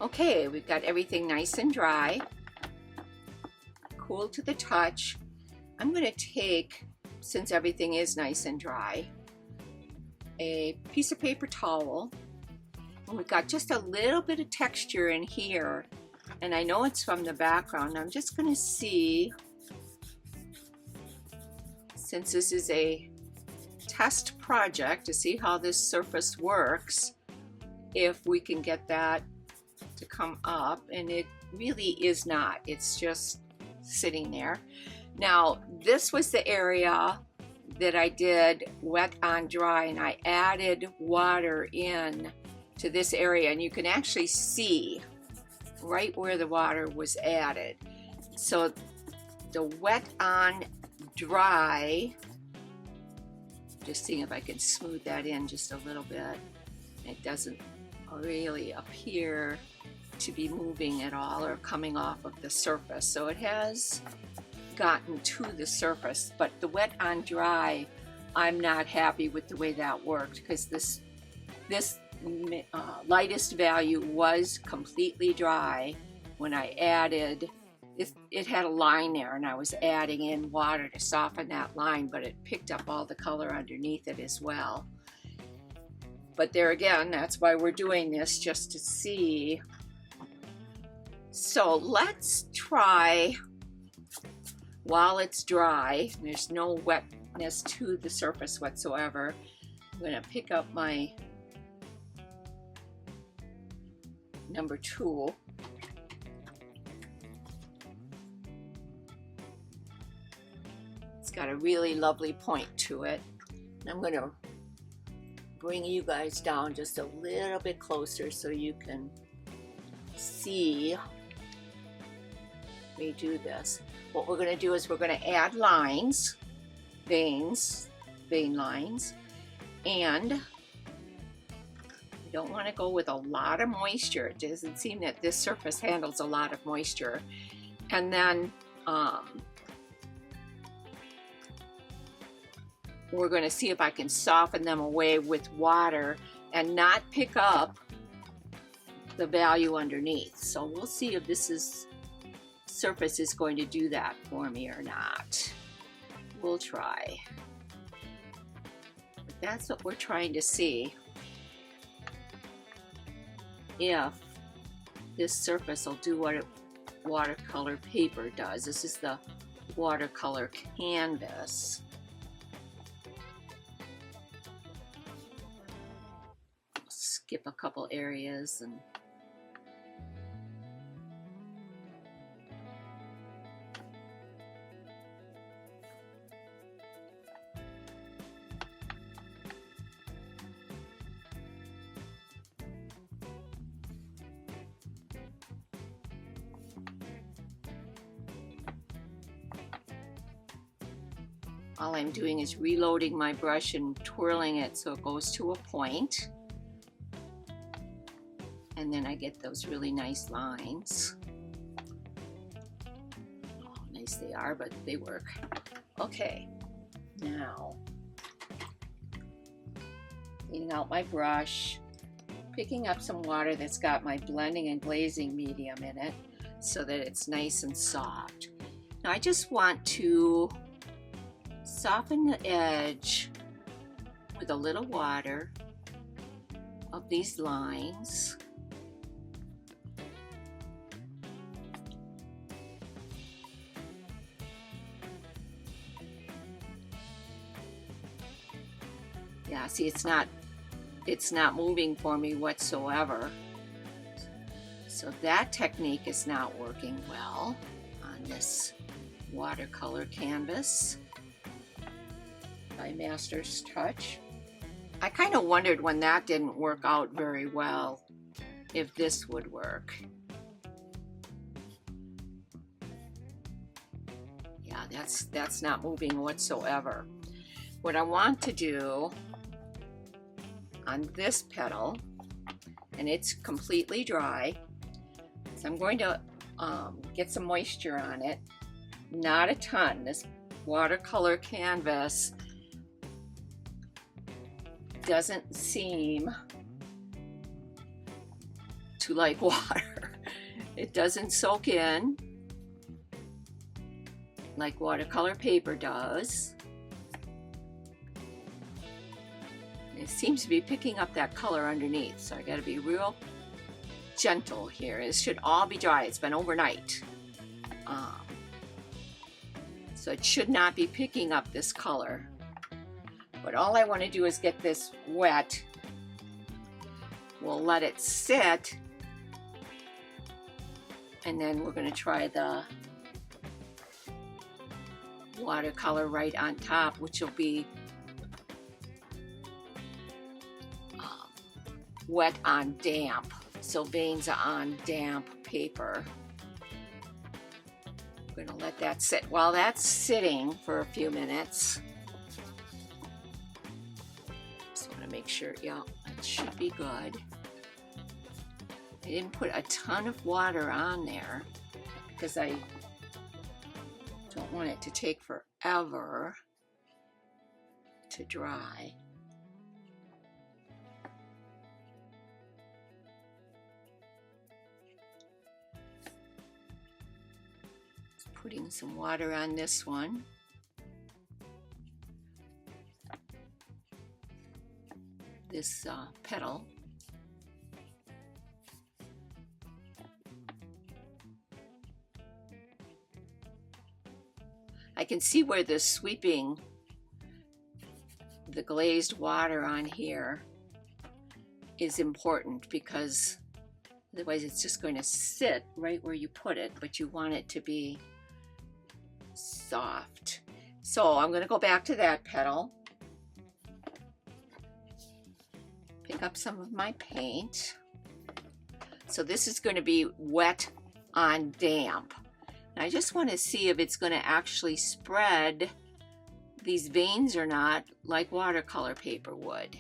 Okay, we've got everything nice and dry, cool to the touch. I'm going to take, since everything is nice and dry, a piece of paper towel. And we've got just a little bit of texture in here, and I know it's from the background. I'm just going to see, since this is a test project to see how this surface works, if we can get that to come up, and it really is not. It's just sitting there. Now, this was the area that I did wet on dry, and I added water in to this area, and you can actually see right where the water was added. So the wet on dry, just seeing if I can smooth that in just a little bit. It doesn't really appear to be moving at all or coming off of the surface. So it has gotten to the surface, but the wet on dry, I'm not happy with the way that worked, because this lightest value was completely dry when I added it had a line there, and I was adding in water to soften that line, but it picked up all the color underneath it as well. But there again, that's why we're doing this, just to see. So let's try, while it's dry, there's no wetness to the surface whatsoever, I'm going to pick up my number 2. It's got a really lovely point to it. And I'm going to bring you guys down just a little bit closer so you can see me do this. What we're going to do is we're going to add lines, vein lines, and you don't want to go with a lot of moisture. It doesn't seem that this surface handles a lot of moisture. And then we're going to see if I can soften them away with water and not pick up the value underneath. So we'll see if this surface is going to do that for me or not. We'll try. But that's what we're trying to see, if this surface will do what watercolor paper does. This is the watercolor canvas. Skip a couple areas and all I'm doing is reloading my brush and twirling it so it goes to a point. And then I get those really nice lines. Oh, nice they are, but they work. Okay, now cleaning out my brush, picking up some water that's got my blending and glazing medium in it so that it's nice and soft. Now I just want to soften the edge with a little water of these lines. Yeah, see, it's not moving for me whatsoever. So that technique is not working well on this watercolor canvas by Master's Touch. I kind of wondered when that didn't work out very well if this would work. Yeah, that's not moving whatsoever. What I want to do on this petal, and it's completely dry, so I'm going to get some moisture on it. Not a ton. This watercolor canvas doesn't seem who like water. It doesn't soak in like watercolor paper does. It seems to be picking up that color underneath, so I got to be real gentle here. It should all be dry. It's been overnight. So it should not be picking up this color. But all I want to do is get this wet. We'll let it sit. And then we're going to try the watercolor right on top, which will be wet on damp. So veins are on damp paper. We're going to let that sit. While that's sitting for a few minutes, just want to make sure, yeah, it should be good. I didn't put a ton of water on there because I don't want it to take forever to dry. Putting some water on this one. This petal. I can see where the sweeping, the glazed water on here is important, because otherwise it's just going to sit right where you put it, but you want it to be soft. So I'm going to go back to that petal, pick up some of my paint. So this is going to be wet on damp. And I just want to see if it's going to actually spread these veins or not, like watercolor paper would.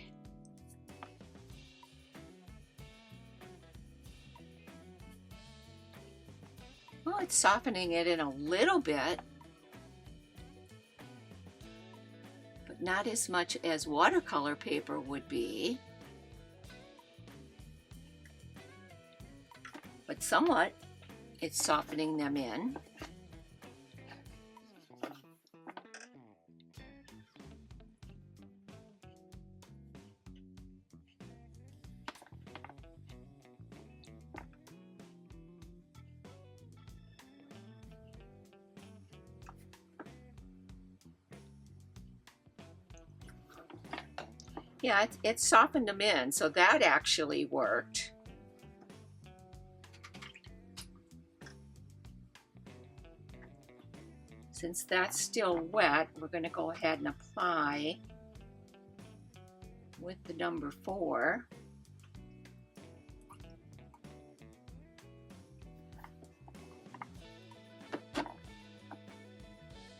Well, it's softening it in a little bit, but not as much as watercolor paper would be, but somewhat it's softening them in. Yeah, it softened them in, so that actually worked. Since that's still wet, we're going to go ahead and apply with the number 4.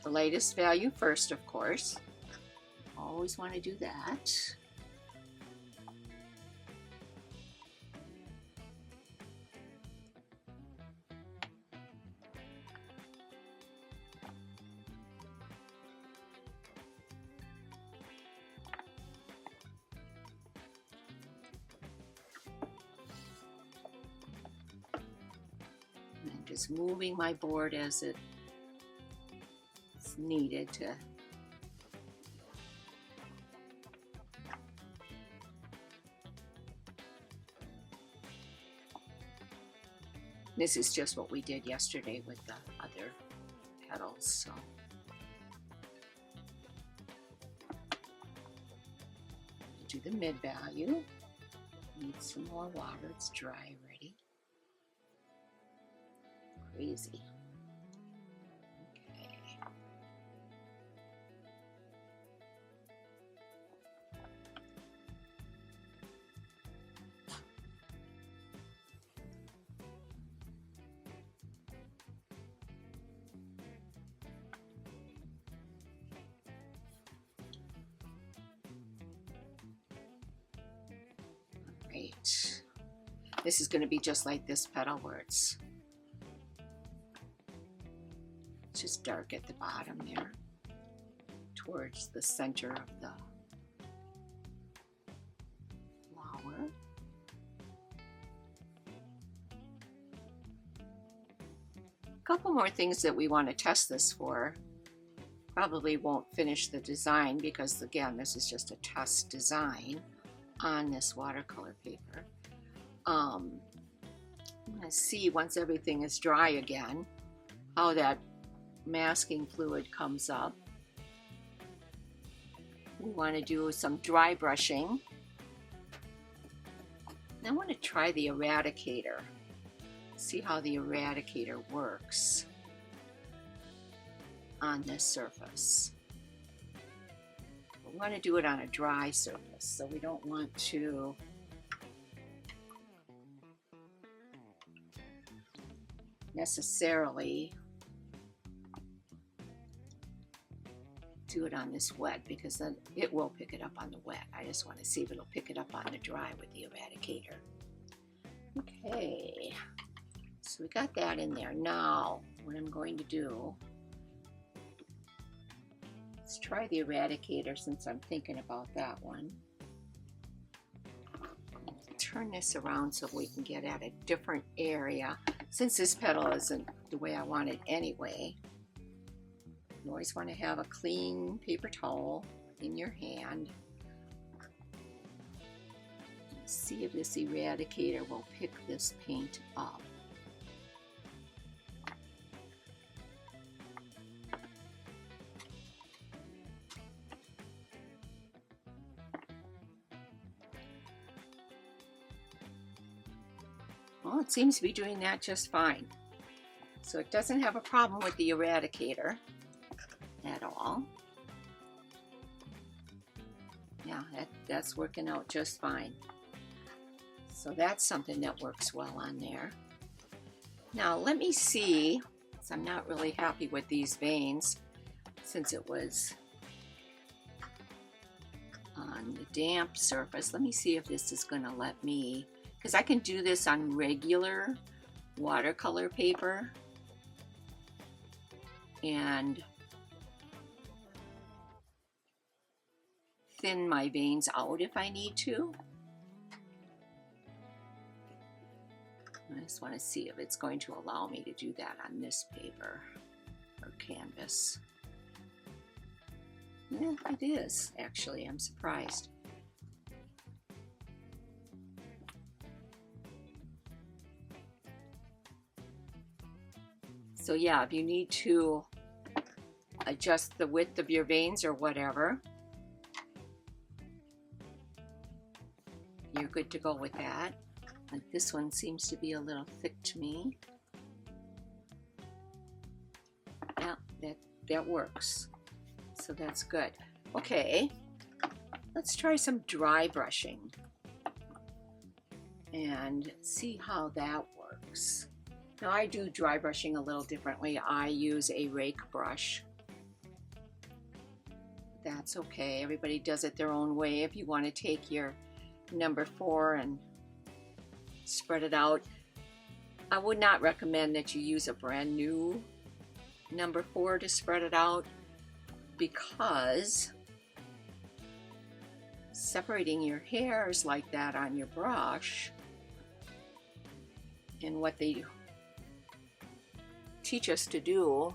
The latest value first, of course. Always want to do that. I'm just moving my board as it's needed to. This is just what we did yesterday with the other petals, so. Do the mid value. Need some more water, it's dry already. Crazy. Okay. Great. This is going to be just like this petal where it's just dark at the bottom there, towards the center of the flower. couple more things that we want to test this for. Probably won't finish the design because, again, this is just a test design on this watercolor paper. Let's see, once everything is dry again, how that masking fluid comes up. We want to do some dry brushing. I want to try the eradicator. See how the eradicator works on this surface. We want to do it on a dry surface, so we don't want to necessarily do it on this wet, because then it will pick it up on the wet. I just want to see if it'll pick it up on the dry with the eradicator. Okay, so we got that in there. Now what I'm going to do, let's try the eradicator since I'm thinking about that one. Turn this around so we can get at a different area. Since this petal isn't the way I want it anyway, you always want to have a clean paper towel in your hand. See if this eradicator will pick this paint up. Well, it seems to be doing that just fine. So it doesn't have a problem with the eradicator at all. Yeah, that's working out just fine. So that's something that works well on there. Now let me see, because I'm not really happy with these veins since it was on the damp surface. Let me see if this is going to let me, because I can do this on regular watercolor paper and thin my veins out if I need to. I just want to see if it's going to allow me to do that on this paper or canvas. Yeah, it is, actually. I'm surprised. So yeah, if you need to adjust the width of your veins or whatever, you're good to go with that. Like this one seems to be a little thick to me. Yeah, that works. So that's good. Okay, let's try some dry brushing and see how that works. Now I do dry brushing a little differently. I use a rake brush. That's okay. Everybody does it their own way. If you want to take your number 4 and spread it out, I would not recommend that you use a brand new number 4 to spread it out, because separating your hairs like that on your brush, and what they teach us to do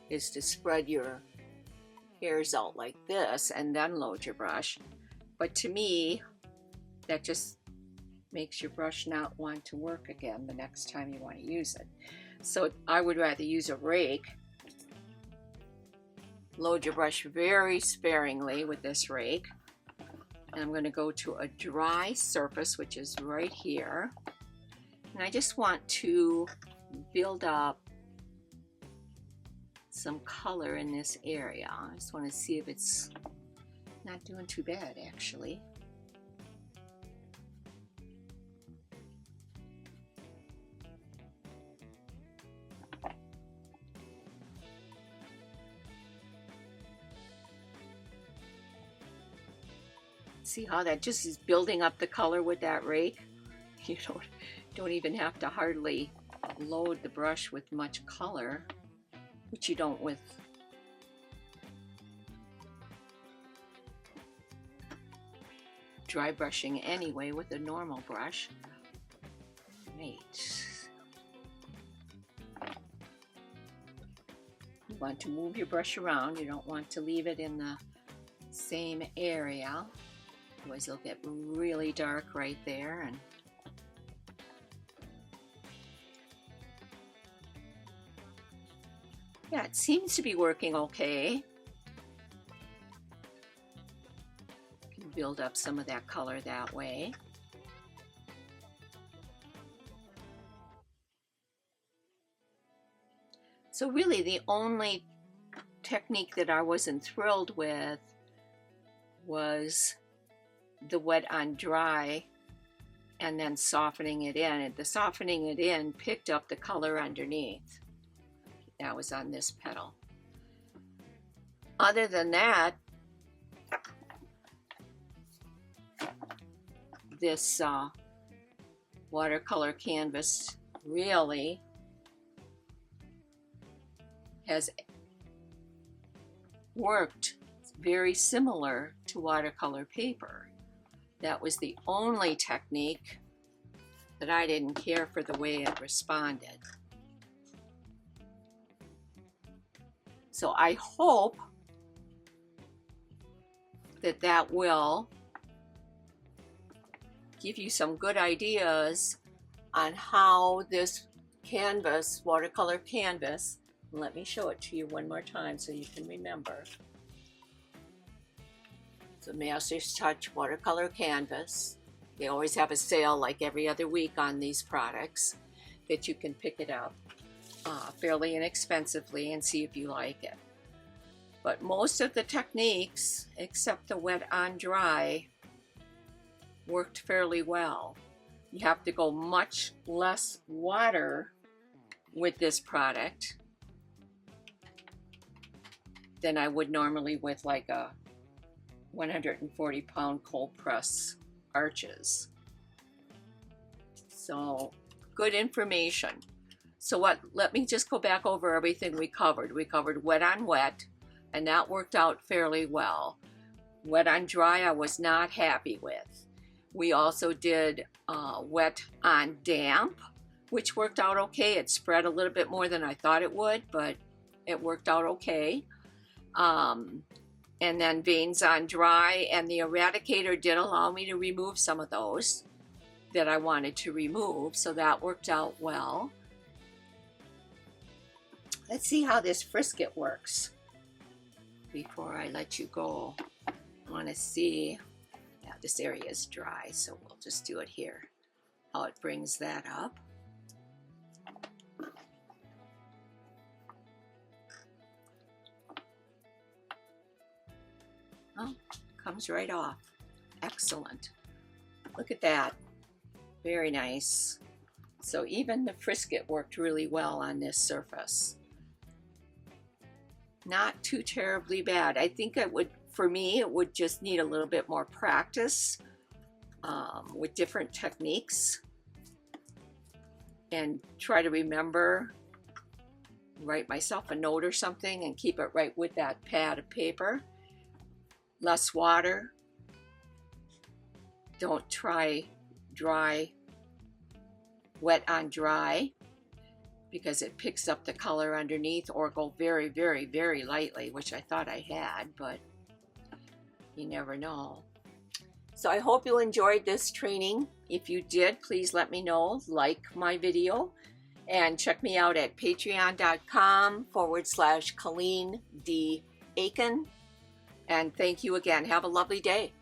is to spread your hairs out like this and then load your brush. But to me, that just makes your brush not want to work again the next time you want to use it. So I would rather use a rake. Load your brush very sparingly with this rake. And I'm going to go to a dry surface, which is right here. And I just want to build up some color in this area. I just want to see if it's not doing too bad, actually. See how that just is building up the color with that rake? You don't even have to hardly load the brush with much color, which you don't with dry brushing anyway with a normal brush. Great. want to move your brush around. You don't want to leave it in the same area, otherwise it'll get really dark right there. And yeah, it seems to be working okay. Can build up some of that color that way. So really the only technique that I wasn't thrilled with was the wet on dry and then softening it in. And the softening it in picked up the color underneath. That was on this petal. Other than that, this watercolor canvas really has worked very similar to watercolor paper. That was the only technique that I didn't care for the way it responded. So I hope that that will give you some good ideas on how this canvas, watercolor canvas, let me show it to you one more time so you can remember. It's a Master's Touch watercolor canvas. They always have a sale like every other week on these products that you can pick it up fairly inexpensively and see if you like it. But most of the techniques, except the wet on dry, worked fairly well. You have to go much less water with this product than I would normally with like a 140-pound cold press arches. So good information. So let me just go back over everything we covered. We covered wet on wet, and that worked out fairly well. Wet on dry I was not happy with. We also did wet on damp, which worked out okay. It spread a little bit more than I thought it would, but it worked out okay. And then veins on dry, and the eradicator did allow me to remove some of those that I wanted to remove, so that worked out well. Let's see how this frisket works before I let you go. I want to see, yeah, this area is dry, so we'll just do it here, how it brings that up. Oh, comes right off. Excellent. Look at that. Very nice. So even the frisket worked really well on this surface. Not too terribly bad. I think it would, for me, it would just need a little bit more practice with different techniques, and try to remember, write myself a note or something and keep it right with that pad of paper. Less water. Don't try dry, wet on dry, because it picks up the color underneath, or go very, very, very lightly, which I thought I had, but you never know. So I hope you enjoyed this training. If you did, please let me know, like my video, and check me out at patreon.com/Colleen D. Aiken. And thank you again. Have a lovely day.